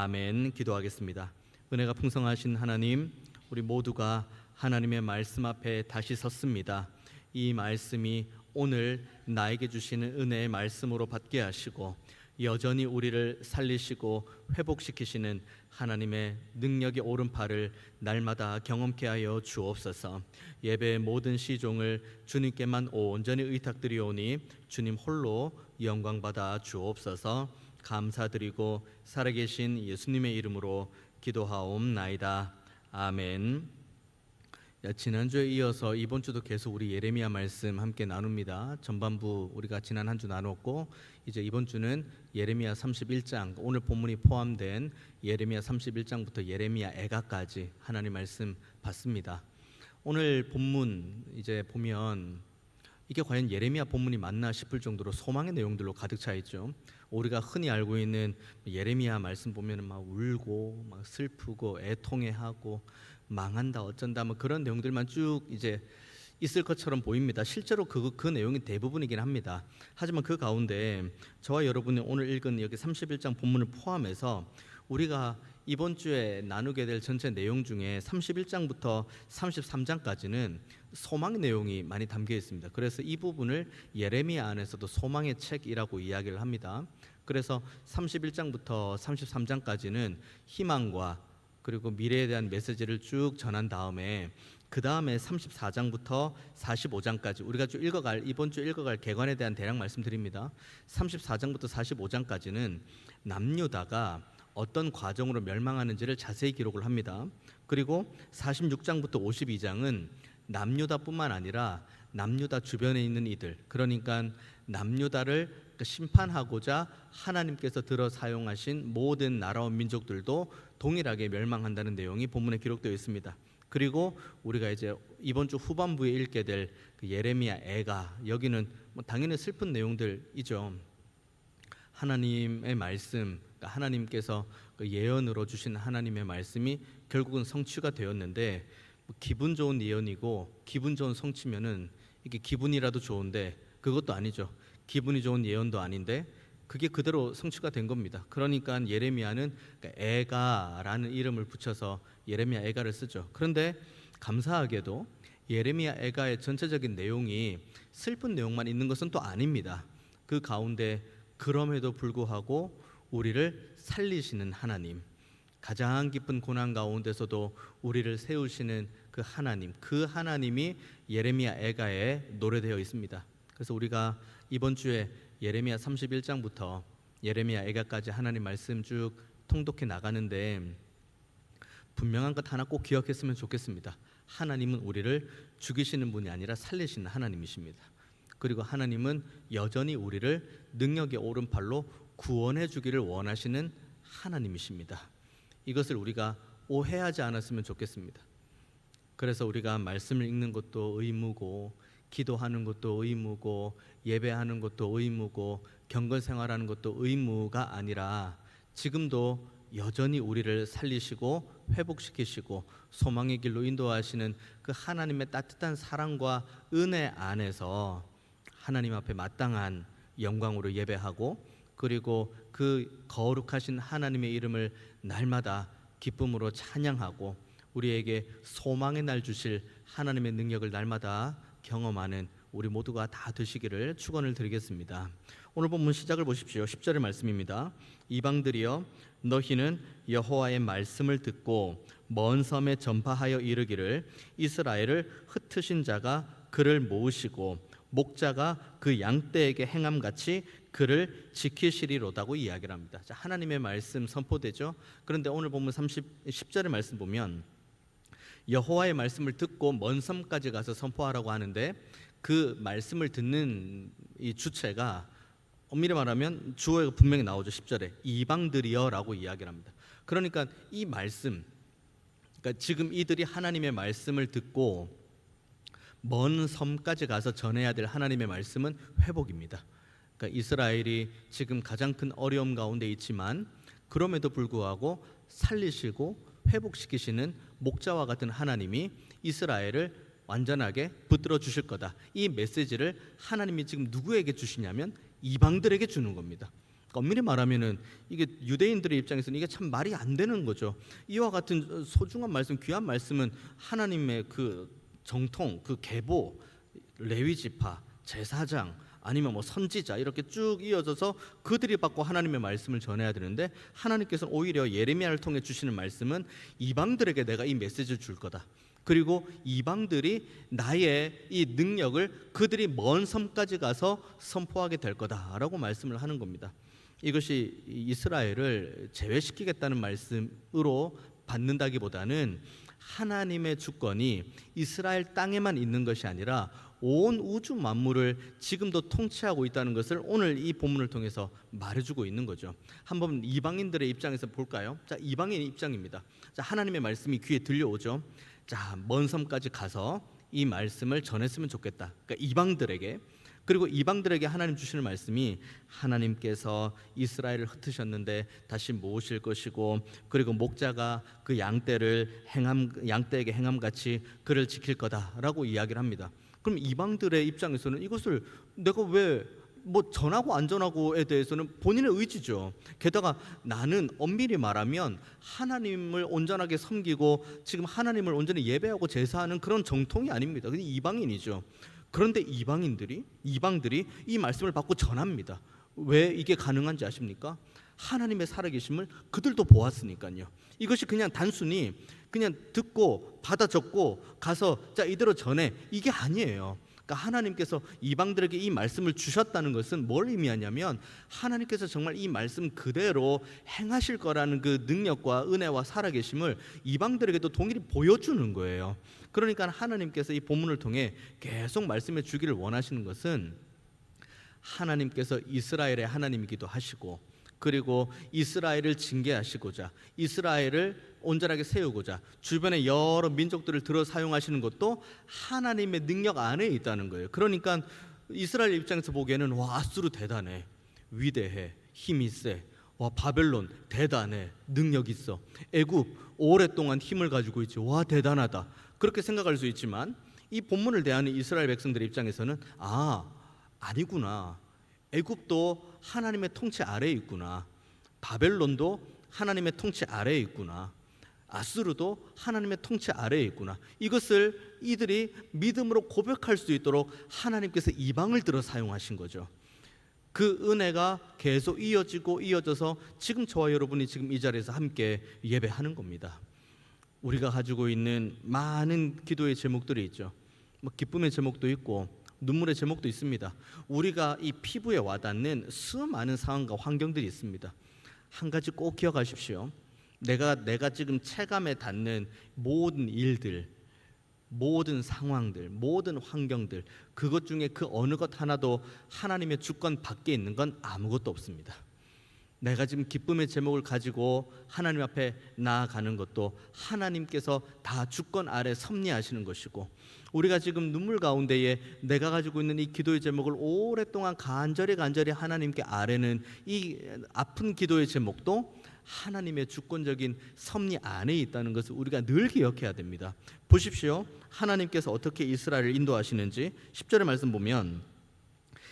아멘. 기도하겠습니다. 은혜가 풍성하신 하나님, 우리 모두가 하나님의 말씀 앞에 다시 섰습니다. 이 말씀이 오늘 나에게 주시는 은혜의 말씀으로 받게 하시고 여전히 우리를 살리시고 회복시키시는 하나님의 능력의 오른팔을 날마다 경험케 하여 주옵소서. 예배의 모든 시종을 주님께만 온전히 의탁드리오니 주님 홀로 영광받아 주옵소서. 감사드리고 살아계신 예수님의 이름으로 기도하옵나이다. 아멘. 지난주에 이어서 이번 주도 계속 우리 예레미야 말씀 함께 나눕니다. 전반부 우리가 지난 한 주 나눴고 이제 이번 주는 예레미야 31장, 오늘 본문이 포함된 예레미야 31장부터 예레미야 애가까지 하나님 말씀 봤습니다. 오늘 본문 이제 보면 이게 과연 예레미야 본문이 맞나 싶을 정도로 소망의 내용들로 가득 차 있죠. 우리가 흔히 알고 있는 예레미야 말씀 보면은 막 울고 막 슬프고 애통해하고 망한다 어쩐다 뭐 그런 내용들만 쭉 이제 있을 것처럼 보입니다. 실제로 그 내용이 대부분이긴 합니다. 하지만 그 가운데 저와 여러분이 오늘 읽은 여기 31장 본문을 포함해서 우리가 이번 주에 나누게 될 전체 내용 중에 31장부터 33장까지는 소망의 내용이 많이 담겨 있습니다. 그래서 이 부분을 예레미야 안에서도 소망의 책이라고 이야기를 합니다. 그래서 31장부터 33장까지는 희망과 그리고 미래에 대한 메시지를 쭉 전한 다음에 그 다음에 34장부터 45장까지 우리가 이번 주 읽어갈 개관에 대한 대략 말씀드립니다. 34장부터 45장까지는 남유다가 어떤 과정으로 멸망하는지를 자세히 기록을 합니다. 그리고 46장부터 52장은 남유다뿐만 아니라 남유다 주변에 있는 이들, 그러니까 남유다를 심판하고자 하나님께서 들어 사용하신 모든 나라와 민족들도 동일하게 멸망한다는 내용이 본문에 기록되어 있습니다. 그리고 우리가 이제 이번 주 후반부에 읽게 될 그 예레미야 애가, 여기는 뭐 당연히 슬픈 내용들이죠. 하나님의 말씀, 하나님께서 그 예언으로 주신 하나님의 말씀이 결국은 성취가 되었는데 기분 좋은 예언이고 기분 좋은 성취면은 이게 기분이라도 좋은데 그것도 아니죠. 기분이 좋은 예언도 아닌데 그게 그대로 성취가 된 겁니다. 그러니까 예레미야는 애가라는 이름을 붙여서 예레미야 애가를 쓰죠. 그런데 감사하게도 예레미야 애가의 전체적인 내용이 슬픈 내용만 있는 것은 또 아닙니다. 그 가운데 그럼에도 불구하고 우리를 살리시는 하나님, 가장 깊은 고난 가운데서도 우리를 세우시는 그 하나님, 그 하나님이 예레미야 애가에 노래되어 있습니다. 그래서 우리가 이번 주에 예레미야 31장부터 예레미야 애가까지 하나님 말씀 쭉 통독해 나가는데 분명한 것 하나 꼭 기억했으면 좋겠습니다. 하나님은 우리를 죽이시는 분이 아니라 살리시는 하나님이십니다. 그리고 하나님은 여전히 우리를 능력의 오른팔로 구원해 주기를 원하시는 하나님이십니다. 이것을 우리가 오해하지 않았으면 좋겠습니다. 그래서 우리가 말씀을 읽는 것도 의무고 기도하는 것도 의무고 예배하는 것도 의무고 경건 생활하는 것도 의무가 아니라 지금도 여전히 우리를 살리시고 회복시키시고 소망의 길로 인도하시는 그 하나님의 따뜻한 사랑과 은혜 안에서 하나님 앞에 마땅한 영광으로 예배하고 그리고 그 거룩하신 하나님의 이름을 날마다 기쁨으로 찬양하고 우리에게 소망의 날 주실 하나님의 능력을 날마다 경험하는 우리 모두가 다 되시기를 축원을 드리겠습니다. 오늘 본문 시작을 보십시오. 10절의 말씀입니다. 이방들이여 너희는 여호와의 말씀을 듣고 먼 섬에 전파하여 이르기를 이스라엘을 흩으신 자가 그를 모으시고 목자가 그 양떼에게 행함같이 그를 지키시리로다고 이야기를 합니다. 자, 하나님의 말씀 선포되죠. 그런데 오늘 본문 10절의 말씀 보면 여호와의 말씀을 듣고 먼 섬까지 가서 선포하라고 하는데 그 말씀을 듣는 이 주체가 엄밀히 말하면 주어가 분명히 나오죠. 10절에 이방들이여라고 이야기를 합니다. 그러니까 이 말씀, 그러니까 지금 이들이 하나님의 말씀을 듣고 먼 섬까지 가서 전해야 될 하나님의 말씀은 회복입니다. 그러니까 이스라엘이 지금 가장 큰 어려움 가운데 있지만 그럼에도 불구하고 살리시고 회복시키시는 목자와 같은 하나님이 이스라엘을 완전하게 붙들어 주실 거다. 이 메시지를 하나님이 지금 누구에게 주시냐면 이방들에게 주는 겁니다. 엄밀히 말하면은 이게 유대인들의 입장에서는 이게 참 말이 안 되는 거죠. 이와 같은 소중한 말씀, 귀한 말씀은 하나님의 그 정통, 그 계보, 레위 지파, 제사장 아니면 뭐 선지자 이렇게 쭉 이어져서 그들이 받고 하나님의 말씀을 전해야 되는데, 하나님께서는 오히려 예레미야를 통해 주시는 말씀은 이방들에게 내가 이 메시지를 줄 거다. 그리고 이방들이 나의 이 능력을 그들이 먼 섬까지 가서 선포하게 될 거다라고 말씀을 하는 겁니다. 이것이 이스라엘을 제외시키겠다는 말씀으로 받는다기보다는 하나님의 주권이 이스라엘 땅에만 있는 것이 아니라 온 우주 만물을 지금도 통치하고 있다는 것을 오늘 이 본문을 통해서 말해주고 있는 거죠. 한번 이방인들의 입장에서 볼까요? 자, 이방인의 입장입니다. 자, 하나님의 말씀이 귀에 들려오죠. 자, 먼 섬까지 가서 이 말씀을 전했으면 좋겠다. 그러니까 이방들에게. 그리고 이방들에게 하나님 주시는 말씀이 하나님께서 이스라엘을 흩으셨는데 다시 모으실 것이고, 그리고 목자가 그 양떼에게 행함같이 그를 지킬 거다라고 이야기를 합니다. 그럼 이방들의 입장에서는 이것을 내가 왜 뭐 전하고 안 전하고에 대해서는 본인의 의지죠. 게다가 나는 엄밀히 말하면 하나님을 온전하게 섬기고 지금 하나님을 온전히 예배하고 제사하는 그런 정통이 아닙니다. 그냥 이방인이죠. 그런데 이방들이 이 말씀을 받고 전합니다. 왜 이게 가능한지 아십니까? 하나님의 살아계심을 그들도 보았으니까요. 이것이 그냥 단순히 그냥 듣고 받아 적고 가서 자 이대로 전해, 이게 아니에요. 그러니까 하나님께서 이방들에게 이 말씀을 주셨다는 것은 뭘 의미하냐면 하나님께서 정말 이 말씀 그대로 행하실 거라는 그 능력과 은혜와 살아계심을 이방들에게도 동일히 보여주는 거예요. 그러니까 하나님께서 이 본문을 통해 계속 말씀해 주기를 원하시는 것은 하나님께서 이스라엘의 하나님이기도 하시고, 그리고 이스라엘을 징계하시고자 이스라엘을 온전하게 세우고자 주변의 여러 민족들을 들어 사용하시는 것도 하나님의 능력 안에 있다는 거예요. 그러니까 이스라엘 입장에서 보기에는 와, 아수르 대단해, 위대해, 힘이 세, 와 바벨론 대단해, 능력 있어, 애굽 오랫동안 힘을 가지고 있지, 와 대단하다, 그렇게 생각할 수 있지만 이 본문을 대하는 이스라엘 백성들의 입장에서는 아니구나, 애굽도 하나님의 통치 아래에 있구나, 바벨론도 하나님의 통치 아래에 있구나, 아수르도 하나님의 통치 아래에 있구나, 이것을 이들이 믿음으로 고백할 수 있도록 하나님께서 이방을 들어 사용하신 거죠. 그 은혜가 계속 이어져서 지금 저와 여러분이 지금 이 자리에서 함께 예배하는 겁니다. 우리가 가지고 있는 많은 기도의 제목들이 있죠. 뭐 기쁨의 제목도 있고 눈물의 제목도 있습니다. 우리가 이 피부에 와닿는 수많은 상황과 환경들이 있습니다. 한 가지 꼭 기억하십시오. 내가 지금 체감에 닿는 모든 일들, 모든 상황들, 모든 환경들, 그것 중에 그 어느 것 하나도 하나님의 주권 밖에 있는 건 아무것도 없습니다. 내가 지금 기쁨의 제목을 가지고 하나님 앞에 나아가는 것도 하나님께서 다 주권 아래 섭리하시는 것이고, 우리가 지금 눈물 가운데에 내가 가지고 있는 이 기도의 제목을 오랫동안 간절히 하나님께 아뢰는 이 아픈 기도의 제목도 하나님의 주권적인 섭리 안에 있다는 것을 우리가 늘 기억해야 됩니다. 보십시오. 하나님께서 어떻게 이스라엘을 인도하시는지 10절의 말씀 보면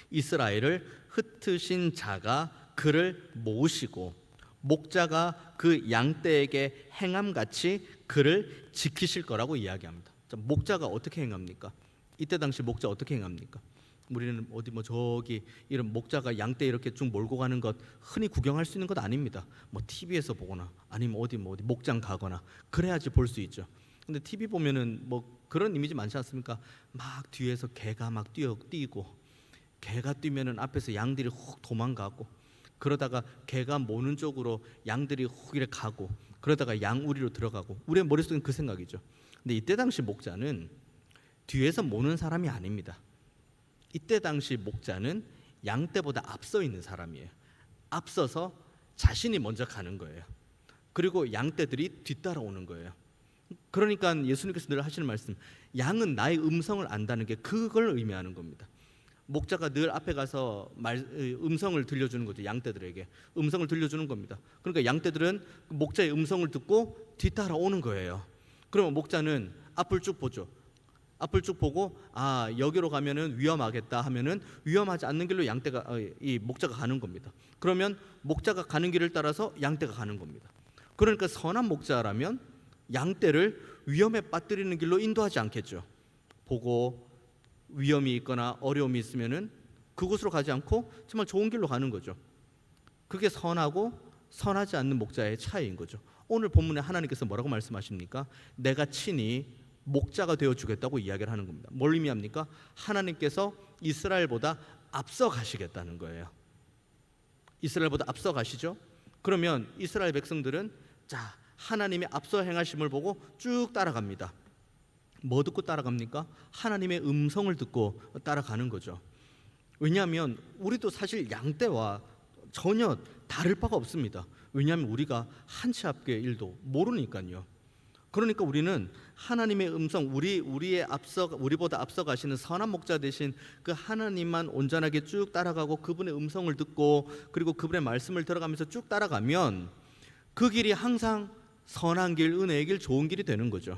이스라엘을 흩으신 자가 그를 모으시고 목자가 그 양떼에게 행함같이 그를 지키실 거라고 이야기합니다. 자, 목자가 어떻게 행합니까? 이때 당시 목자 어떻게 행합니까? 우리는 어디 뭐 저기 이런 목자가 양떼 이렇게 쭉 몰고 가는 것 흔히 구경할 수 있는 것 아닙니다. 뭐 TV에서 보거나 아니면 어디 목장 가거나 그래야지 볼 수 있죠. 근데 TV 보면은 뭐 그런 이미지 많지 않습니까? 막 뒤에서 개가 막 뛰고 개가 뛰면은 앞에서 양들이 훅 도망가고, 그러다가 개가 모는 쪽으로 양들이 훅 이렇게 가고, 그러다가 양우리로 들어가고, 우리의 머릿속엔 그 생각이죠. 근데 이때 당시 목자는 뒤에서 모는 사람이 아닙니다. 이때 당시 목자는 양떼보다 앞서 있는 사람이에요. 앞서서 자신이 먼저 가는 거예요. 그리고 양떼들이 뒤따라오는 거예요. 그러니까 예수님께서 늘 하시는 말씀, 양은 나의 음성을 안다는 게 그걸 의미하는 겁니다. 목자가 늘 앞에 가서 음성을 들려주는 거죠. 양떼들에게 음성을 들려주는 겁니다. 그러니까 양떼들은 목자의 음성을 듣고 뒤따라오는 거예요. 그러면 목자는 앞을 쭉 보죠. 앞을 쭉 보고 여기로 가면은 위험하겠다 하면은 위험하지 않는 길로 이 목자가 가는 겁니다. 그러면 목자가 가는 길을 따라서 양떼가 가는 겁니다. 그러니까 선한 목자라면 양떼를 위험에 빠뜨리는 길로 인도하지 않겠죠. 보고 위험이 있거나 어려움이 있으면은 그곳으로 가지 않고 정말 좋은 길로 가는 거죠. 그게 선하고 선하지 않는 목자의 차이인 거죠. 오늘 본문에 하나님께서 뭐라고 말씀하십니까? 내가 친히 목자가 되어 주겠다고 이야기를 하는 겁니다. 뭘 의미합니까? 하나님께서 이스라엘보다 앞서 가시겠다는 거예요. 이스라엘보다 앞서 가시죠. 그러면 이스라엘 백성들은 하나님의 앞서 행하심을 보고 쭉 따라갑니다. 뭐 듣고 따라갑니까? 하나님의 음성을 듣고 따라가는 거죠. 왜냐하면 우리도 사실 양떼와 전혀 다를 바가 없습니다. 왜냐하면 우리가 한 치 앞의 일도 모르니까요. 그러니까 우리는 하나님의 음성, 우리보다 앞서 가시는 선한 목자 되신 그 하나님만 온전하게 쭉 따라가고 그분의 음성을 듣고 그리고 그분의 말씀을 들어가면서 쭉 따라가면 그 길이 항상 선한 길, 은혜의 길, 좋은 길이 되는 거죠.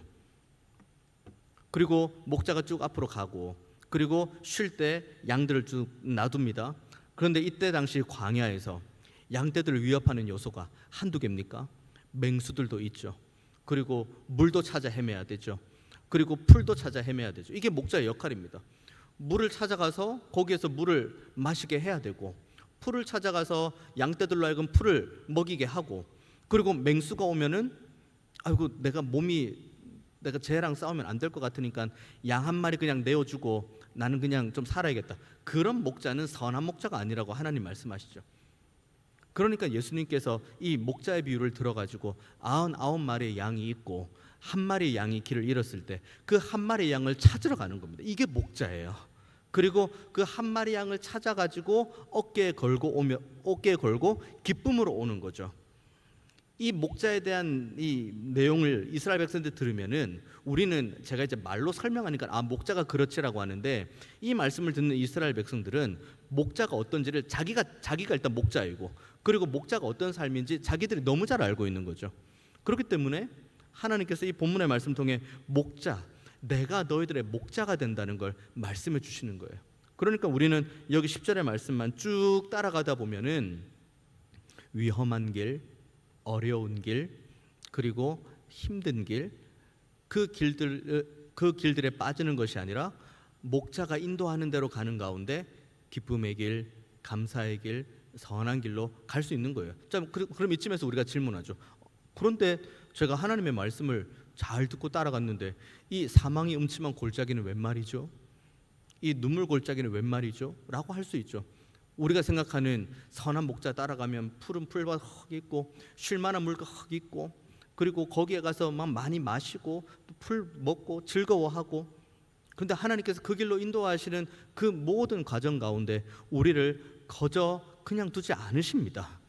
그리고 목자가 쭉 앞으로 가고 그리고 쉴 때 양들을 쭉 놔둡니다. 그런데 이때 당시 광야에서 양떼들을 위협하는 요소가 한두 개입니까? 맹수들도 있죠. 그리고 물도 찾아 헤매야 되죠. 그리고 풀도 찾아 헤매야 되죠. 이게 목자의 역할입니다. 물을 찾아가서 거기에서 물을 마시게 해야 되고 풀을 찾아가서 양떼들로 하여금 풀을 먹이게 하고 그리고 맹수가 오면은 내가 쟤랑 싸우면 안 될 것 같으니까 양 한 마리 그냥 내어주고 나는 그냥 좀 살아야겠다. 그런 목자는 선한 목자가 아니라고 하나님 말씀하시죠. 그러니까 예수님께서 이 목자의 비유를 들어가지고 99마리의 양이 있고 한 마리의 양이 길을 잃었을 때 그 한 마리의 양을 찾으러 가는 겁니다. 이게 목자예요. 그리고 그 한 마리 양을 찾아가지고 어깨에 걸고 기쁨으로 오는 거죠. 이 목자에 대한 이 내용을 이스라엘 백성들 들으면은 우리는 제가 이제 말로 설명하니까 목자가 그렇지라고 하는데 이 말씀을 듣는 이스라엘 백성들은 목자가 어떤지를 자기가 일단 목자이고 그리고 목자가 어떤 삶인지 자기들이 너무 잘 알고 있는 거죠. 그렇기 때문에 하나님께서 이 본문의 말씀 통해 내가 너희들의 목자가 된다는 걸 말씀해 주시는 거예요. 그러니까 우리는 여기 10절의 말씀만 쭉 따라가다 보면은 위험한 길, 어려운 길, 그리고 힘든 길, 그 길들에 빠지는 것이 아니라 목자가 인도하는 대로 가는 가운데 기쁨의 길, 감사의 길, 선한 길로 갈 수 있는 거예요. 자, 그럼 이쯤에서 우리가 질문하죠. 그런데 제가 하나님의 말씀을 잘 듣고 따라갔는데 이 사망이 음침한 골짜기는 웬 말이죠? 이 눈물 골짜기는 웬 말이죠? 라고 할 수 있죠. 우리가 생각하는 선한 목자 따라가면 푸른 풀밭 흙 있고 쉴만한 물가 흙 있고 그리고 거기에 가서 막 많이 마시고 풀 먹고 즐거워하고 그런데 하나님께서 그 길로 인도하시는 그 모든 과정 가운데 우리를 거저 그냥 두지 않으십니다.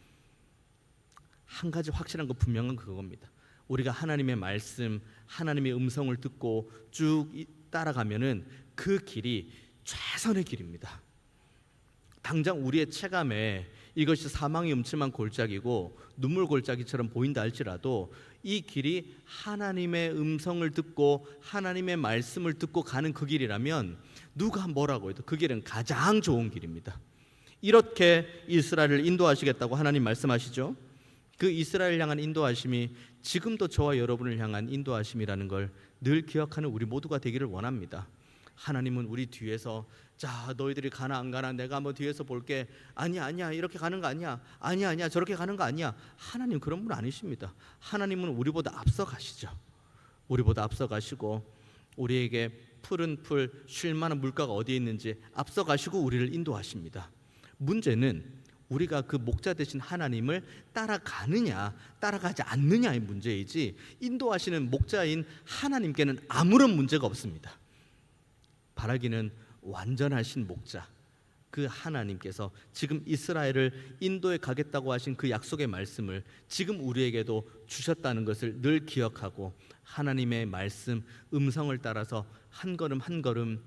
한 가지 확실한 거 분명한 그겁니다. 우리가 하나님의 말씀, 하나님의 음성을 듣고 쭉 따라가면은 그 길이 최선의 길입니다. 당장 우리의 체감에 이것이 사망이 음침한 골짜기고 눈물 골짜기처럼 보인다 할지라도 이 길이 하나님의 음성을 듣고 하나님의 말씀을 듣고 가는 그 길이라면 누가 뭐라고 해도 그 길은 가장 좋은 길입니다. 이렇게 이스라엘을 인도하시겠다고 하나님 말씀하시죠. 그 이스라엘 향한 인도하심이 지금도 저와 여러분을 향한 인도하심이라는 걸 늘 기억하는 우리 모두가 되기를 원합니다. 하나님은 우리 뒤에서 너희들이 가나 안 가나 내가 한번 뒤에서 볼게. 아니야 이렇게 가는 거 아니야. 아니야 저렇게 가는 거 아니야. 하나님 그런 분 아니십니다. 하나님은 우리보다 앞서 가시죠. 우리보다 앞서 가시고 우리에게 푸른 풀 쉴 만한 물가가 어디에 있는지 앞서 가시고 우리를 인도하십니다. 문제는 우리가 그 목자 되신 하나님을 따라가느냐 따라가지 않느냐의 문제이지 인도하시는 목자인 하나님께는 아무런 문제가 없습니다. 바라기는 완전하신 목자 그 하나님께서 지금 이스라엘을 인도에 가겠다고 하신 그 약속의 말씀을 지금 우리에게도 주셨다는 것을 늘 기억하고 하나님의 말씀 음성을 따라서 한 걸음 한 걸음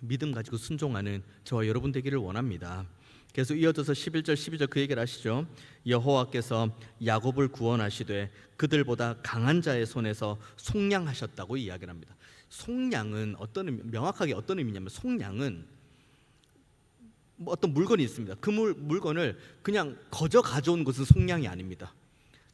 믿음 가지고 순종하는 저와 여러분 되기를 원합니다. 계속 이어져서 11절 12절 그 얘기를 하시죠. 여호와께서 야곱을 구원하시되 그들보다 강한 자의 손에서 속량하셨다고 이야기를 합니다. 속량은 명확하게 어떤 의미냐면, 속량은 뭐 어떤 물건이 있습니다. 그 물건을 그냥 거저 가져온 것은 속량이 아닙니다.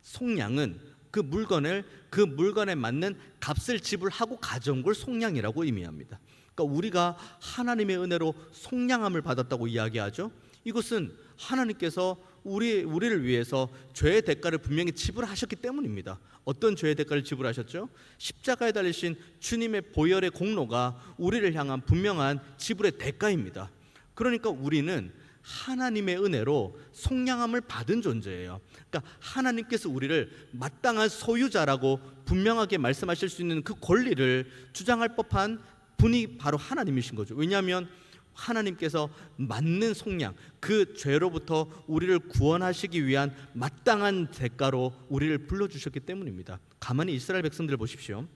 속량은 그 물건에 맞는 값을 지불하고 가져온 걸 속량이라고 의미합니다. 그러니까 우리가 하나님의 은혜로 속량함을 받았다고 이야기하죠. 이것은 하나님께서 우리를 위해서 죄의 대가를 분명히 지불하셨기 때문입니다. 어떤 죄의 대가를 지불하셨죠? 십자가에 달리신 주님의 보혈의 공로가 우리를 향한 분명한 지불의 대가입니다. 그러니까 우리는 하나님의 은혜로 속량함을 받은 존재예요. 그러니까 하나님께서 우리를 마땅한 소유자라고 분명하게 말씀하실 수 있는 그 권리를 주장할 법한 분이 바로 하나님이신 거죠. 왜냐하면 하나님께서 맞는 속량, 그 죄로부터 우리를 구원하시기 위한 마땅한 대가로 우리를 불러주셨기 때문입니다. 가만히 이스라엘 백성들 보십시오.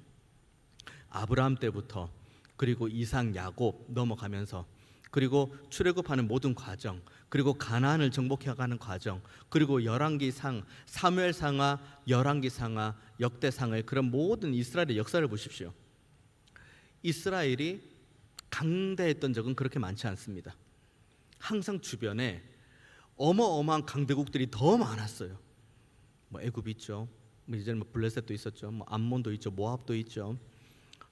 아브라함 때부터 그리고 이삭, 야곱 넘어가면서, 그리고 출애굽하는 모든 과정, 그리고 가나안을 정복해가는 과정, 그리고 열왕기상, 사무엘상하, 열왕기상하, 역대상의 그런 모든 이스라엘의 역사를 보십시오. 이스라엘이 강대했던 적은 그렇게 많지 않습니다. 항상 주변에 어마어마한 강대국들이 더 많았어요. 뭐 애굽 있죠. 뭐 이제는 뭐 블레셋도 있었죠. 뭐 암몬도 있죠. 모압도 있죠.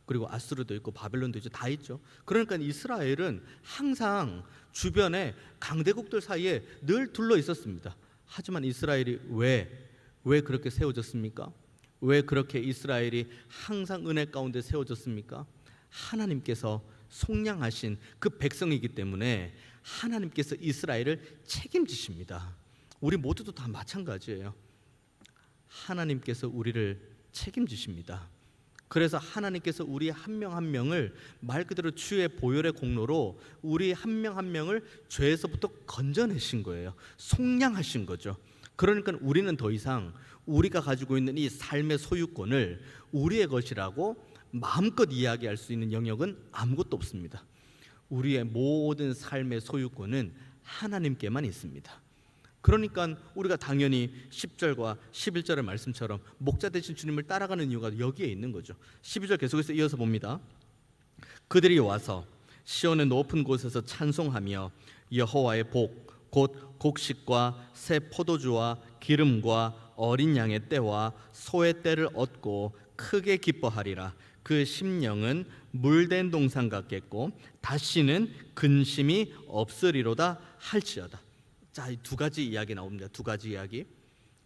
그리고 아수르도 있고 바벨론도 있죠. 다 있죠. 그러니까 이스라엘은 항상 주변에 강대국들 사이에 늘 둘러 있었습니다. 하지만 이스라엘이 왜 그렇게 세워졌습니까? 왜 그렇게 이스라엘이 항상 은혜 가운데 세워졌습니까? 하나님께서 속량하신 그 백성이기 때문에 하나님께서 이스라엘을 책임지십니다. 우리 모두도 다 마찬가지예요. 하나님께서 우리를 책임지십니다. 그래서 하나님께서 우리 한 명 한 명을 말 그대로 주의 보혈의 공로로 우리 한 명 한 명을 죄에서부터 건져내신 거예요. 속량하신 거죠. 그러니까 우리는 더 이상 우리가 가지고 있는 이 삶의 소유권을 우리의 것이라고 마음껏 이야기할 수 있는 영역은 아무것도 없습니다. 우리의 모든 삶의 소유권은 하나님께만 있습니다. 그러니까 우리가 당연히 10절과 11절의 말씀처럼 목자 되신 주님을 따라가는 이유가 여기에 있는 거죠. 12절 계속해서 이어서 봅니다. 그들이 와서 시온의 높은 곳에서 찬송하며 여호와의 복 곧 곡식과 새 포도주와 기름과 어린 양의 떼와 소의 떼를 얻고 크게 기뻐하리라. 그 심령은 물된 동산 같겠고 다시는 근심이 없으리로다 할지어다. 자, 이 두 가지 이야기 나옵니다. 두 가지 이야기.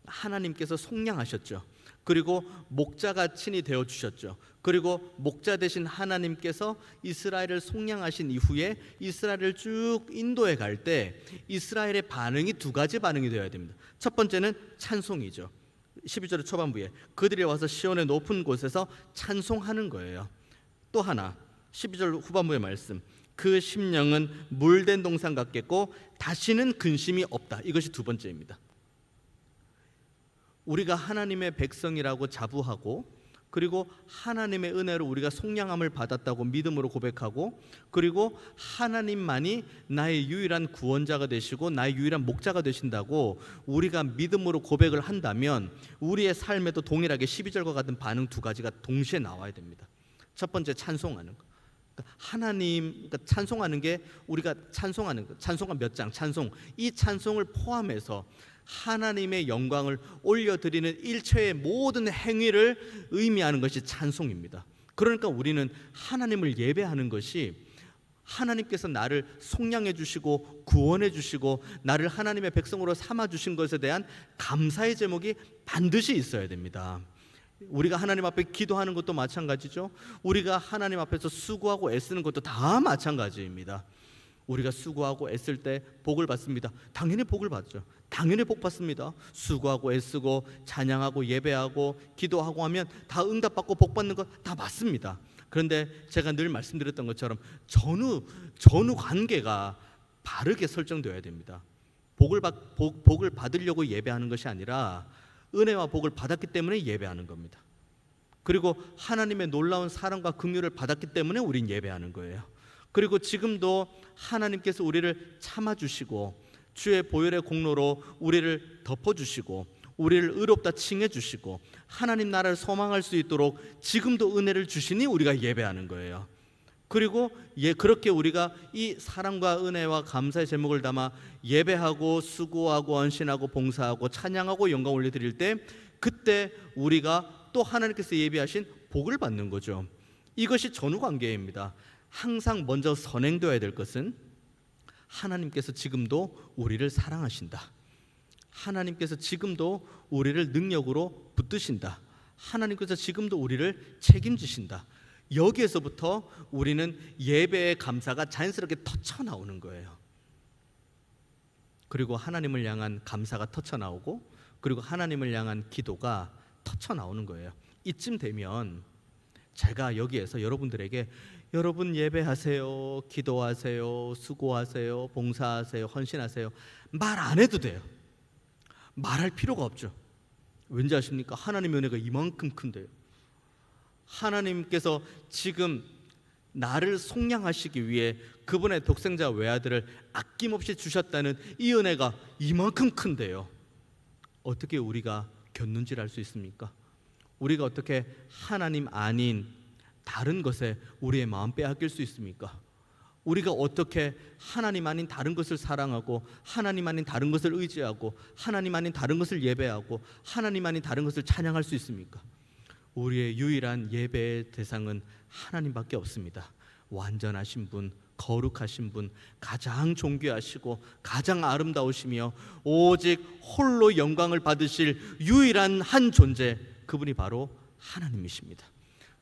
하나님께서 속량하셨죠. 그리고 목자가 친히 되어 주셨죠. 그리고 목자 되신 하나님께서 이스라엘을 속량하신 이후에 이스라엘을 쭉 인도해 갈 때 이스라엘의 반응이 두 가지 반응이 되어야 됩니다. 첫 번째는 찬송이죠. 12절 초반부에 그들이 와서 시온의 높은 곳에서 찬송하는 거예요. 또 하나 12절 후반부의 말씀, 그 심령은 물된 동산 같겠고 다시는 근심이 없다. 이것이 두 번째입니다. 우리가 하나님의 백성이라고 자부하고, 그리고 하나님의 은혜로 우리가 속량함을 받았다고 믿음으로 고백하고, 그리고 하나님만이 나의 유일한 구원자가 되시고 나의 유일한 목자가 되신다고 우리가 믿음으로 고백을 한다면 우리의 삶에도 동일하게 12절과 같은 반응 두 가지가 동시에 나와야 됩니다. 첫 번째, 찬송하는 거. 그러니까 찬송하는 게 우리가 찬송하는 거, 찬송가 몇 장 찬송, 이 찬송을 포함해서 하나님의 영광을 올려드리는 일체의 모든 행위를 의미하는 것이 찬송입니다. 그러니까 우리는 하나님을 예배하는 것이 하나님께서 나를 속량해 주시고 구원해 주시고 나를 하나님의 백성으로 삼아 주신 것에 대한 감사의 제목이 반드시 있어야 됩니다. 우리가 하나님 앞에 기도하는 것도 마찬가지죠. 우리가 하나님 앞에서 수고하고 애쓰는 것도 다 마찬가지입니다. 우리가 수고하고 애쓸 때 복을 받습니다. 당연히 복을 받죠. 당연히 복 받습니다. 수고하고 애쓰고 찬양하고 예배하고 기도하고 하면 다 응답받고 복 받는 것 다 맞습니다. 그런데 제가 늘 말씀드렸던 것처럼 전후 관계가 바르게 설정되어야 됩니다. 복을 받으려고 예배하는 것이 아니라 은혜와 복을 받았기 때문에 예배하는 겁니다. 그리고 하나님의 놀라운 사랑과 긍휼을 받았기 때문에 우린 예배하는 거예요. 그리고 지금도 하나님께서 우리를 참아주시고 주의 보혈의 공로로 우리를 덮어주시고 우리를 의롭다 칭해주시고 하나님 나라를 소망할 수 있도록 지금도 은혜를 주시니 우리가 예배하는 거예요. 그리고 그렇게 우리가 이 사랑과 은혜와 감사의 제목을 담아 예배하고 수고하고 헌신하고 봉사하고 찬양하고 영광 올려드릴 때 그때 우리가 또 하나님께서 예비하신 복을 받는 거죠. 이것이 전후관계입니다. 항상 먼저 선행되어야 될 것은 하나님께서 지금도 우리를 사랑하신다. 하나님께서 지금도 우리를 능력으로 붙드신다. 하나님께서 지금도 우리를 책임지신다. 여기에서부터 우리는 예배의 감사가 자연스럽게 터쳐나오는 거예요. 그리고 하나님을 향한 감사가 터쳐나오고 그리고 하나님을 향한 기도가 터쳐나오는 거예요. 이쯤 되면 제가 여기에서 여러분들에게 여러분 예배하세요, 기도하세요, 수고하세요, 봉사하세요, 헌신하세요 말 안 해도 돼요. 말할 필요가 없죠. 왠지 아십니까? 하나님의 은혜가 이만큼 큰데요. 하나님께서 지금 나를 속량하시기 위해 그분의 독생자 외아들을 아낌없이 주셨다는 이 은혜가 이만큼 큰데요. 어떻게 우리가 견눈질 할 수 있습니까? 우리가 어떻게 하나님 아닌 다른 것에 우리의 마음 빼앗길 수 있습니까? 우리가 어떻게 하나님 아닌 다른 것을 사랑하고 하나님 아닌 다른 것을 의지하고 하나님 아닌 다른 것을 예배하고 하나님 아닌 다른 것을 찬양할 수 있습니까? 우리의 유일한 예배의 대상은 하나님밖에 없습니다. 완전하신 분, 거룩하신 분, 가장 존귀하시고 가장 아름다우시며 오직 홀로 영광을 받으실 유일한 한 존재, 그분이 바로 하나님이십니다.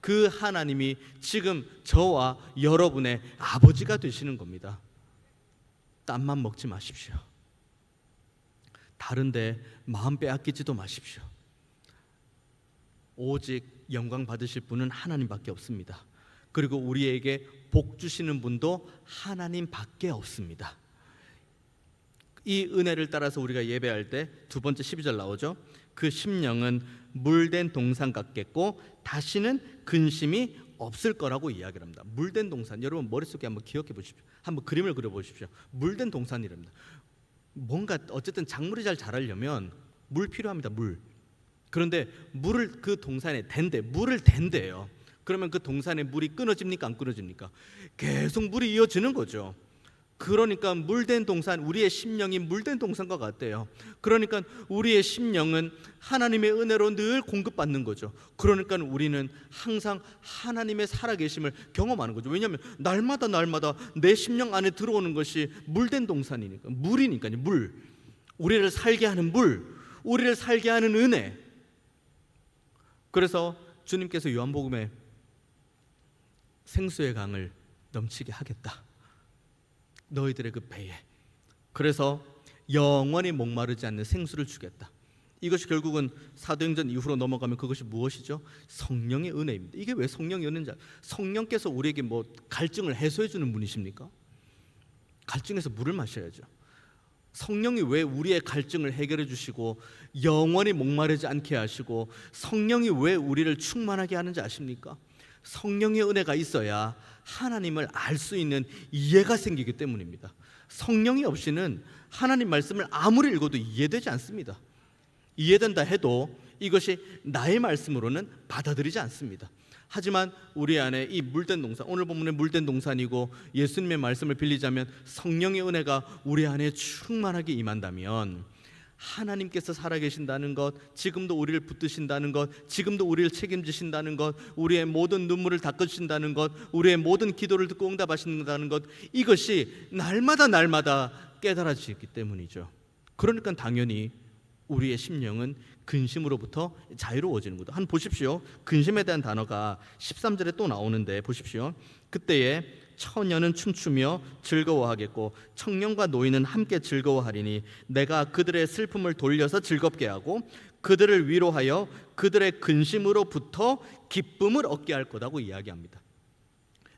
그 하나님이 지금 저와 여러분의 아버지가 되시는 겁니다. 땀만 먹지 마십시오. 다른데 마음 빼앗기지도 마십시오. 오직 영광 받으실 분은 하나님밖에 없습니다. 그리고 우리에게 복 주시는 분도 하나님밖에 없습니다. 이 은혜를 따라서 우리가 예배할 때 두 번째 12절 나오죠. 그 심령은 물된 동산 같겠고 다시는 근심이 없을 거라고 이야기를 합니다. 물된 동산, 여러분 머릿속에 한번 기억해 보십시오. 한번 그림을 그려 보십시오. 물된 동산이랍니다. 뭔가 어쨌든 작물이 잘 자라려면 물 필요합니다. 물. 그런데 물을 그 동산에 물을 댄대요. 그러면 그 동산에 물이 끊어집니까? 안 끊어집니까? 계속 물이 이어지는 거죠. 그러니까 물된 동산, 우리의 심령이 물된 동산과 같대요. 그러니까 우리의 심령은 하나님의 은혜로 늘 공급받는 거죠. 그러니까 우리는 항상 하나님의 살아계심을 경험하는 거죠. 왜냐하면 날마다 내 심령 안에 들어오는 것이 물된 동산이니까, 물이니까요. 물, 우리를 살게 하는 물, 우리를 살게 하는 은혜. 그래서 주님께서 요한복음에 생수의 강을 넘치게 하겠다, 너희들의 그 배에. 그래서 영원히 목마르지 않는 생수를 주겠다. 이것이 결국은 사도행전 이후로 넘어가면 그것이 무엇이죠? 성령의 은혜입니다. 이게 왜 성령의 은혜인지, 성령께서 우리에게 뭐 갈증을 해소해 주는 분이십니까? 갈증에서 물을 마셔야죠. 성령이 왜 우리의 갈증을 해결해 주시고 영원히 목마르지 않게 하시고 성령이 왜 우리를 충만하게 하는지 아십니까? 성령의 은혜가 있어야 하나님을 알 수 있는 이해가 생기기 때문입니다. 성령이 없이는 하나님 말씀을 아무리 읽어도 이해되지 않습니다. 이해된다 해도 이것이 나의 말씀으로는 받아들이지 않습니다. 하지만 우리 안에 이 물된 동산, 오늘 본문의 물된 동산이고 예수님의 말씀을 빌리자면 성령의 은혜가 우리 안에 충만하게 임한다면 하나님께서 살아계신다는 것, 지금도 우리를 붙드신다는 것, 지금도 우리를 책임지신다는 것, 우리의 모든 눈물을 닦으신다는 것, 우리의 모든 기도를 듣고 응답하신다는 것, 이것이 날마다 깨달아지기 때문이죠. 그러니까 당연히 우리의 심령은 근심으로부터 자유로워지는 거죠. 한번 보십시오. 근심에 대한 단어가 13절에 또 나오는데 보십시오. 그때에 처녀는 춤추며 즐거워하겠고 청년과 노인은 함께 즐거워하리니 내가 그들의 슬픔을 돌려서 즐겁게 하고 그들을 위로하여 그들의 근심으로부터 기쁨을 얻게 할 거라고 이야기합니다.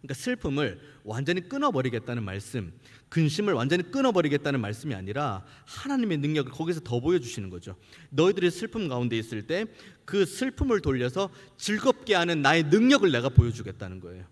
그러니까 슬픔을 완전히 끊어버리겠다는 말씀, 근심을 완전히 끊어버리겠다는 말씀이 아니라 하나님의 능력을 거기서 더 보여주시는 거죠. 너희들이 슬픔 가운데 있을 때 그 슬픔을 돌려서 즐겁게 하는 나의 능력을 내가 보여주겠다는 거예요.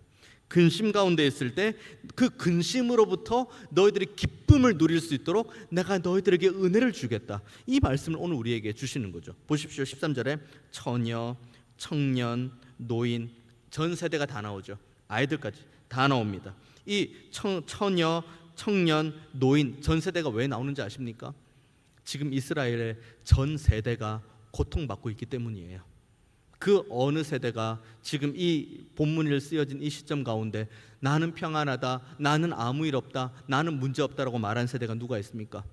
근심 가운데 있을 때 그 근심으로부터 너희들이 기쁨을 누릴 수 있도록 내가 너희들에게 은혜를 주겠다. 이 말씀을 오늘 우리에게 주시는 거죠. 보십시오. 13절에 처녀, 청년, 노인, 전 세대가 다 나오죠. 아이들까지 다 나옵니다. 이 처녀, 청년, 노인, 전 세대가 왜 나오는지 아십니까? 지금 이스라엘의 전 세대가 고통받고 있기 때문이에요. 그 어느 세대가 지금 이 본문이 쓰여진 이 시점 가운데 나는 평안하다, 나는 아무 일 없다, 나는 문제 없다라고 말한 세대가 누가 있습니까?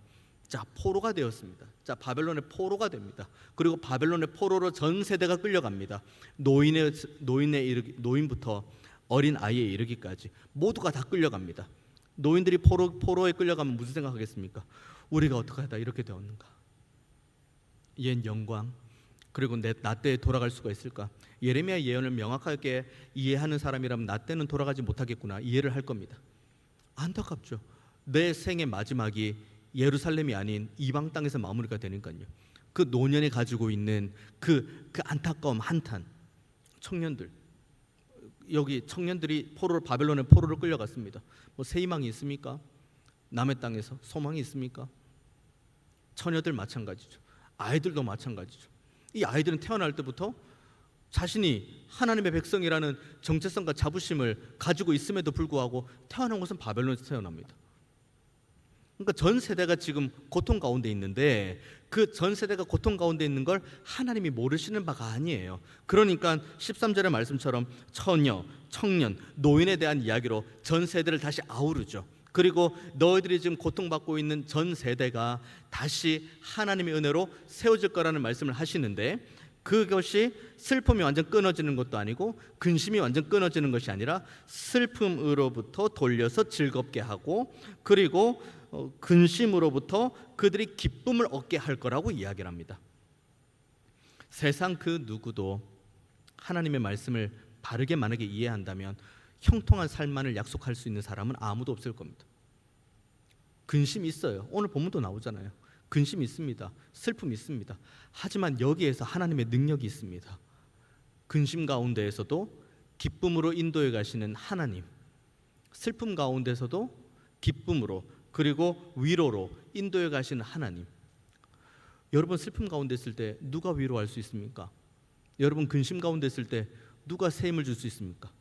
자, 포로가 되었습니다. 자, 바벨론의 포로가 됩니다. 그리고 바벨론의 포로로 전 세대가 끌려갑니다. 노인부터 어린 아이에 이르기까지 모두가 다 끌려갑니다. 노인들이 포로에 끌려가면 무슨 생각하겠습니까? 우리가 어떻게 하다 이렇게 되었는가? 옛 영광, 그리고 나 때에 돌아갈 수가 있을까? 예레미야 예언을 명확하게 이해하는 사람이라면 나 때는 돌아가지 못하겠구나 이해를 할 겁니다. 안타깝죠. 내 생의 마지막이 예루살렘이 아닌 이방 땅에서 마무리가 되니까요. 그 노년이 가지고 있는 그 안타까움 한탄. 청년들, 여기 청년들이 바벨론의 포로를 끌려갔습니다. 뭐 새 희망이 있습니까? 남의 땅에서 소망이 있습니까? 처녀들 마찬가지죠. 아이들도 마찬가지죠. 이 아이들은 태어날 때부터 자신이 하나님의 백성이라는 정체성과 자부심을 가지고 있음에도 불구하고 태어난 것은 바벨론에서 태어납니다. 그러니까 전 세대가 지금 고통 가운데 있는데 그 전 세대가 고통 가운데 있는 걸 하나님이 모르시는 바가 아니에요. 그러니까 13절의 말씀처럼 처녀, 청년, 노인에 대한 이야기로 전 세대를 다시 아우르죠. 그리고 너희들이 지금 고통받고 있는 전 세대가 다시 하나님의 은혜로 세워질 거라는 말씀을 하시는데, 그것이 슬픔이 완전 끊어지는 것도 아니고 근심이 완전 끊어지는 것이 아니라 슬픔으로부터 돌려서 즐겁게 하고, 그리고 근심으로부터 그들이 기쁨을 얻게 할 거라고 이야기를 합니다. 세상 그 누구도 하나님의 말씀을 바르게 만약에 이해한다면 형통한 삶만을 약속할 수 있는 사람은 아무도 없을 겁니다. 근심이 있어요. 오늘 본문도 나오잖아요. 근심이 있습니다. 슬픔이 있습니다. 하지만 여기에서 하나님의 능력이 있습니다. 근심 가운데에서도 기쁨으로 인도해 가시는 하나님, 슬픔 가운데서도 기쁨으로 그리고 위로로 인도해 가시는 하나님. 여러분 슬픔 가운데 있을 때 누가 위로할 수 있습니까? 여러분 근심 가운데 있을 때 누가 새 힘을 줄 수 있습니까?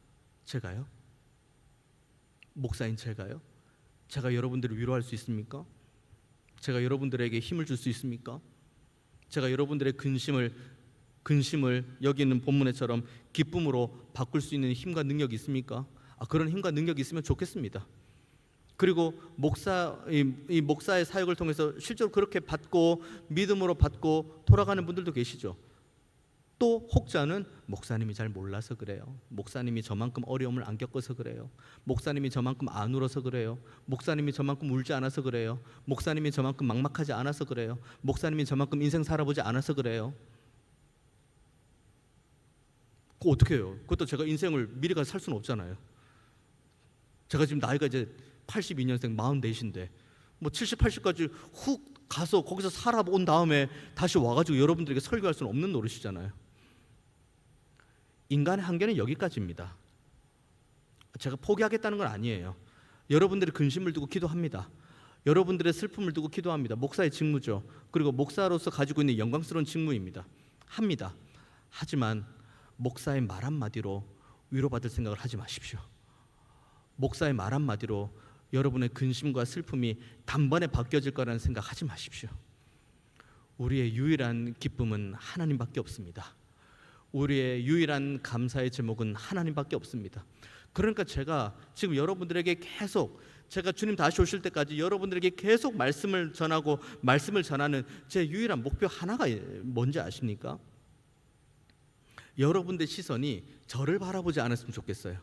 제가요? 목사인 제가요? 제가 여러분들을 위로할 수 있습니까? 제가 여러분들에게 힘을 줄 수 있습니까? 제가 여러분들의 근심을 여기 있는 본문에처럼 기쁨으로 바꿀 수 있는 힘과 능력이 있습니까? 그런 힘과 능력이 있으면 좋겠습니다. 그리고 이 목사의 사역을 통해서 실제로 그렇게 받고 믿음으로 받고 돌아가는 분들도 계시죠. 또 혹자는 목사님이 잘 몰라서 그래요. 목사님이 저만큼 어려움을 안 겪어서 그래요. 목사님이 저만큼 안 울어서 그래요. 목사님이 저만큼 울지 않아서 그래요. 목사님이 저만큼 막막하지 않아서 그래요. 목사님이 저만큼 인생 살아보지 않아서 그래요. 그거 어떻게 해요? 그것도 제가 인생을 미리 가서 살 수는 없잖아요. 제가 지금 나이가 이제 82년생 44인데 뭐 70, 80까지 훅 가서 거기서 살아온 다음에 다시 와가지고 여러분들에게 설교할 수는 없는 노릇이잖아요. 인간의 한계는 여기까지입니다. 제가 포기하겠다는 건 아니에요. 여러분들의 근심을 두고 기도합니다. 여러분들의 슬픔을 두고 기도합니다. 목사의 직무죠. 그리고 목사로서 가지고 있는 영광스러운 직무입니다. 합니다. 하지만 목사의 말 한마디로 위로받을 생각을 하지 마십시오. 목사의 말 한마디로 여러분의 근심과 슬픔이 단번에 바뀌어질 거라는 생각하지 마십시오. 우리의 유일한 기쁨은 하나님밖에 없습니다. 우리의 유일한 감사의 제목은 하나님밖에 없습니다. 그러니까 제가 지금 여러분들에게 계속, 제가 주님 다시 오실 때까지 여러분들에게 계속 말씀을 전하고 말씀을 전하는 제 유일한 목표 하나가 뭔지 아십니까? 여러분들의 시선이 저를 바라보지 않았으면 좋겠어요.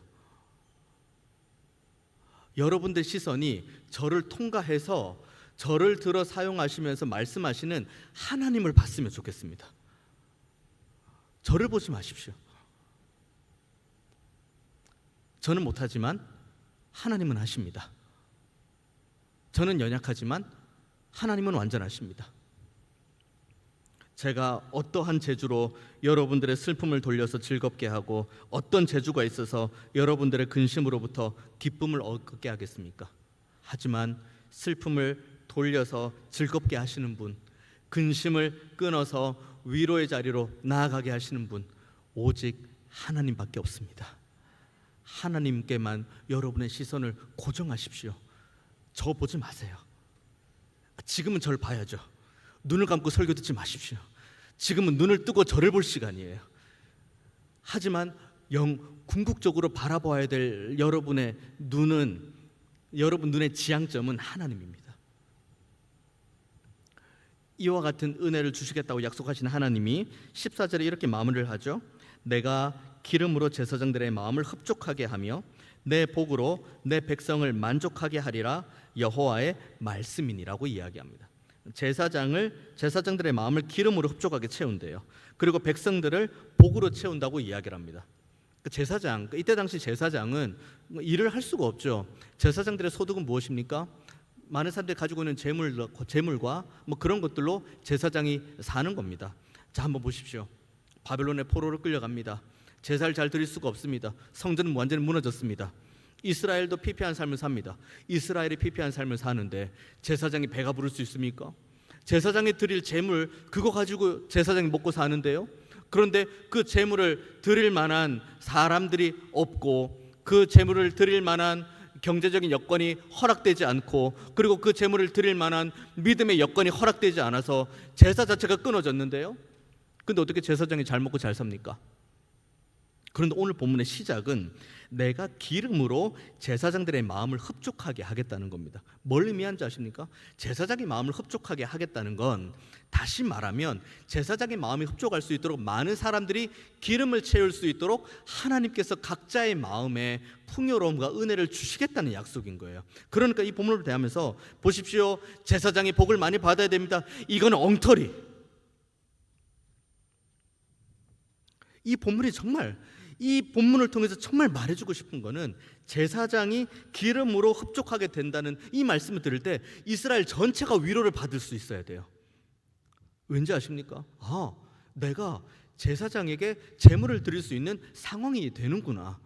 여러분들 시선이 저를 통과해서 저를 들어 사용하시면서 말씀하시는 하나님을 봤으면 좋겠습니다. 저를 보지 마십시오. 저는 못하지만 하나님은 하십니다. 저는 연약하지만 하나님은 완전하십니다. 제가 어떠한 재주로 여러분들의 슬픔을 돌려서 즐겁게 하고 어떤 재주가 있어서 여러분들의 근심으로부터 기쁨을 얻게 하겠습니까? 하지만 슬픔을 돌려서 즐겁게 하시는 분, 근심을 끊어서 위로의 자리로 나아가게 하시는 분, 오직 하나님밖에 없습니다. 하나님께만 여러분의 시선을 고정하십시오. 저 보지 마세요. 지금은 저를 봐야죠. 눈을 감고 설교 듣지 마십시오. 지금은 눈을 뜨고 저를 볼 시간이에요. 하지만 궁극적으로 바라봐야 될 여러분의 눈은, 여러분 눈의 지향점은 하나님입니다. 이와 같은 은혜를 주시겠다고 약속하신 하나님이 14절에 이렇게 마무리를 하죠. 내가 기름으로 제사장들의 마음을 흡족하게 하며 내 복으로 내 백성을 만족하게 하리라, 여호와의 말씀이니라고 이야기합니다. 제사장들의 마음을 기름으로 흡족하게 채운대요. 그리고 백성들을 복으로 채운다고 이야기를 합니다. 제사장, 이때 당시 제사장은 일을 할 수가 없죠. 제사장들의 소득은 무엇입니까? 많은 사람들이 가지고 있는 재물과 그런 것들로 제사장이 사는 겁니다. 자, 한번 보십시오. 바벨론의 포로로 끌려갑니다. 제사를 잘 드릴 수가 없습니다. 성전은 완전히 무너졌습니다. 이스라엘도 피폐한 삶을 삽니다. 이스라엘이 피폐한 삶을 사는데 제사장이 배가 부를 수 있습니까? 제사장이 드릴 재물, 그거 가지고 제사장이 먹고 사는데요. 그런데 그 재물을 드릴 만한 사람들이 없고, 그 재물을 드릴 만한 경제적인 여건이 허락되지 않고, 그리고 그 재물을 드릴 만한 믿음의 여건이 허락되지 않아서 제사 자체가 끊어졌는데요. 근데 어떻게 제사장이 잘 먹고 잘 삽니까? 그런데 오늘 본문의 시작은 내가 기름으로 제사장들의 마음을 흡족하게 하겠다는 겁니다. 뭘 의미하는지 아십니까? 제사장의 마음을 흡족하게 하겠다는 건, 다시 말하면 제사장의 마음이 흡족할 수 있도록 많은 사람들이 기름을 채울 수 있도록 하나님께서 각자의 마음에 풍요로움과 은혜를 주시겠다는 약속인 거예요. 그러니까 이 본문을 대하면서 보십시오. 제사장이 복을 많이 받아야 됩니다. 이건 엉터리. 이 본문을 통해서 정말 말해주고 싶은 거는, 제사장이 기름으로 흡족하게 된다는 이 말씀을 들을 때 이스라엘 전체가 위로를 받을 수 있어야 돼요. 왠지 아십니까? 내가 제사장에게 제물을 드릴 수 있는 상황이 되는구나.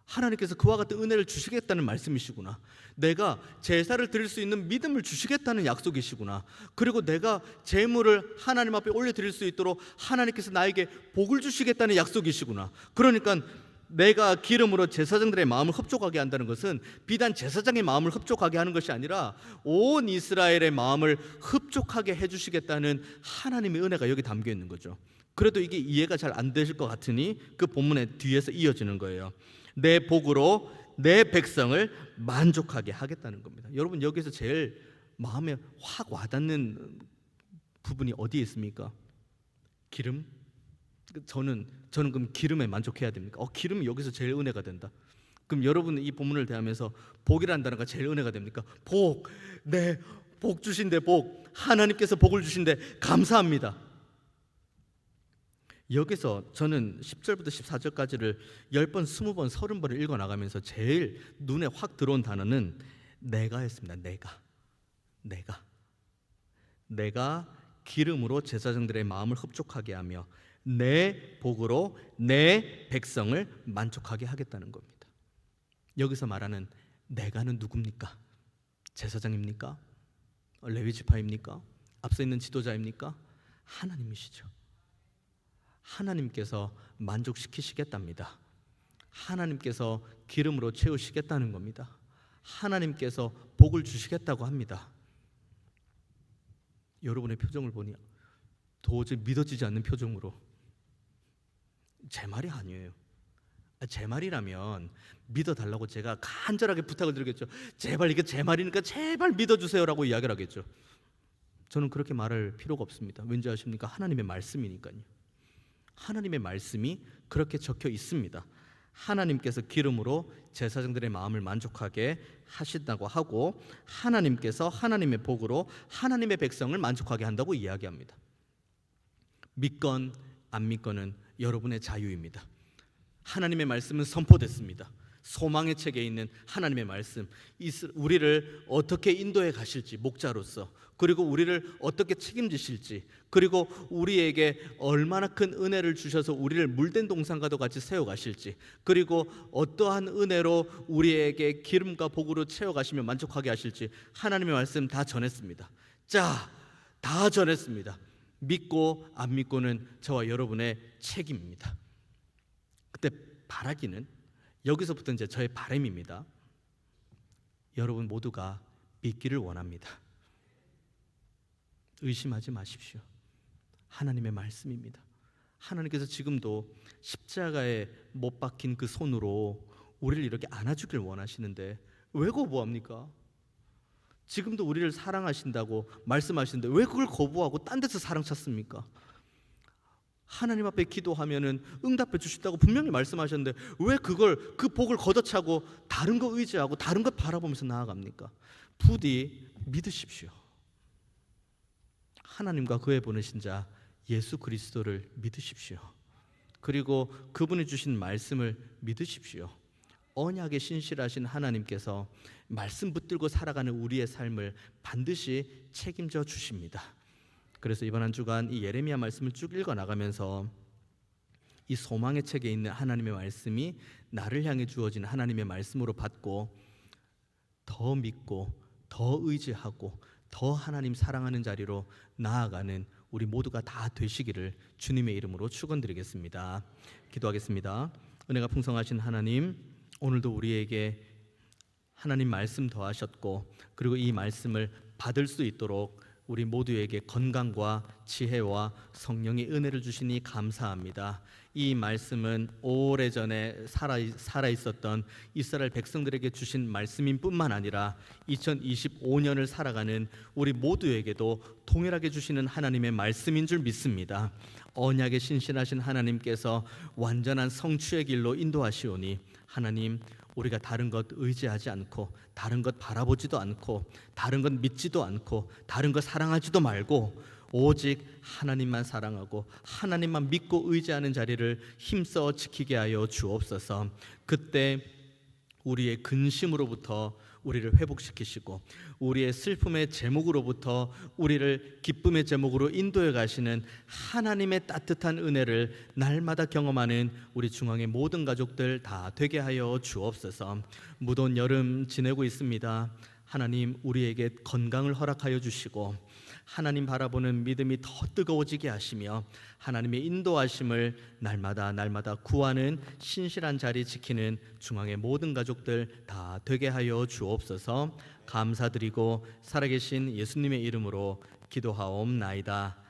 하나님께서 그와 같은 은혜를 주시겠다는 말씀이시구나. 내가 제사를 드릴 수 있는 믿음을 주시겠다는 약속이시구나. 그리고 내가 제물을 하나님 앞에 올려드릴 수 있도록 하나님께서 나에게 복을 주시겠다는 약속이시구나. 그러니까 내가 기름으로 제사장들의 마음을 흡족하게 한다는 것은 비단 제사장의 마음을 흡족하게 하는 것이 아니라 온 이스라엘의 마음을 흡족하게 해주시겠다는 하나님의 은혜가 여기 담겨 있는 거죠. 그래도 이게 이해가 잘 안 되실 것 같으니 그 본문의 뒤에서 이어지는 거예요. 내 복으로 내 백성을 만족하게 하겠다는 겁니다. 여러분, 여기서 제일 마음에 확 와닿는 부분이 어디에 있습니까? 기름? 저는 그럼 기름에 만족해야 됩니까? 기름이 여기서 제일 은혜가 된다. 그럼 여러분은 이 본문을 대하면서 복이라는 단어가 제일 은혜가 됩니까? 복, 복 주신데, 복, 하나님께서 복을 주신데 감사합니다. 여기서 저는 10절부터 14절까지를 10번, 20번, 30번을 읽어나가면서 제일 눈에 확 들어온 단어는 내가였습니다. 내가 기름으로 제사장들의 마음을 흡족하게 하며 내 복으로 내 백성을 만족하게 하겠다는 겁니다. 여기서 말하는 내가는 누굽니까? 제사장입니까? 레위 지파입니까? 앞서 있는 지도자입니까? 하나님이시죠. 하나님께서 만족시키시겠답니다. 하나님께서 기름으로 채우시겠다는 겁니다. 하나님께서 복을 주시겠다고 합니다. 여러분의 표정을 보니 도저히 믿어지지 않는 표정으로, 제 말이 아니에요. 제 말이라면 믿어달라고 제가 간절하게 부탁을 드리겠죠. 제발, 이게 제 말이니까 제발 믿어주세요라고 이야기를 하겠죠. 저는 그렇게 말할 필요가 없습니다. 왠지 아십니까? 하나님의 말씀이니까요. 하나님의 말씀이 그렇게 적혀 있습니다. 하나님께서 기름으로 제사장들의 마음을 만족하게 하신다고 하고, 하나님께서 하나님의 복으로 하나님의 백성을 만족하게 한다고 이야기합니다. 믿건 안 믿건은 여러분의 자유입니다. 하나님의 말씀은 선포됐습니다. 소망의 책에 있는 하나님의 말씀, 우리를 어떻게 인도해 가실지 목자로서, 그리고 우리를 어떻게 책임지실지, 그리고 우리에게 얼마나 큰 은혜를 주셔서 우리를 물된 동산과도 같이 세워가실지, 그리고 어떠한 은혜로 우리에게 기름과 복으로 채워가시며 만족하게 하실지 하나님의 말씀 다 전했습니다. 자, 다 전했습니다. 믿고 안 믿고는 저와 여러분의 책임입니다. 그때 바라기는, 여기서부터 이제 저의 바람입니다. 여러분 모두가 믿기를 원합니다. 의심하지 마십시오. 하나님의 말씀입니다. 하나님께서 지금도 십자가에 못 박힌 그 손으로 우리를 이렇게 안아주길 원하시는데 왜 거부합니까? 지금도 우리를 사랑하신다고 말씀하시는데 왜 그걸 거부하고 딴 데서 사랑 찾습니까? 하나님 앞에 기도하면은 응답해 주신다고 분명히 말씀하셨는데 왜 그 복을 걷어차고 다른 거 의지하고 다른 것 바라보면서 나아갑니까? 부디 믿으십시오. 하나님과 그의 보내신 자 예수 그리스도를 믿으십시오. 그리고 그분이 주신 말씀을 믿으십시오. 언약에 신실하신 하나님께서 말씀 붙들고 살아가는 우리의 삶을 반드시 책임져 주십니다. 그래서 이번 한 주간 이 예레미야 말씀을 쭉 읽어 나가면서 이 소망의 책에 있는 하나님의 말씀이 나를 향해 주어진 하나님의 말씀으로 받고 더 믿고 더 의지하고 더 하나님 사랑하는 자리로 나아가는 우리 모두가 다 되시기를 주님의 이름으로 축원드리겠습니다. 기도하겠습니다. 은혜가 풍성하신 하나님, 오늘도 우리에게 하나님 말씀 더하셨고 그리고 이 말씀을 받을 수 있도록 우리 모두에게 건강과 지혜와 성령의 은혜를 주시니 감사합니다. 이 말씀은 오래전에 살아 있었던 이스라엘 백성들에게 주신 말씀인 뿐만 아니라 2025년을 살아가는 우리 모두에게도 동일하게 주시는 하나님의 말씀인 줄 믿습니다. 언약에 신실하신 하나님께서 완전한 성취의 길로 인도하시오니 하나님, 우리가 다른 것 의지하지 않고 다른 것 바라보지도 않고 다른 것 믿지도 않고 다른 것 사랑하지도 말고 오직 하나님만 사랑하고 하나님만 믿고 의지하는 자리를 힘써 지키게 하여 주옵소서. 그때 우리의 근심으로부터 우리를 회복시키시고 우리의 슬픔의 제목으로부터 우리를 기쁨의 제목으로 인도해 가시는 하나님의 따뜻한 은혜를 날마다 경험하는 우리 중앙의 모든 가족들 다 되게 하여 주옵소서. 무더운 여름 지내고 있습니다. 하나님, 우리에게 건강을 허락하여 주시고 하나님 바라보는 믿음이 더 뜨거워지게 하시며 하나님의 인도하심을 날마다 구하는 신실한 자리 지키는 중앙의 모든 가족들 다 되게 하여 주옵소서. 감사드리고 살아계신 예수님의 이름으로 기도하옵나이다.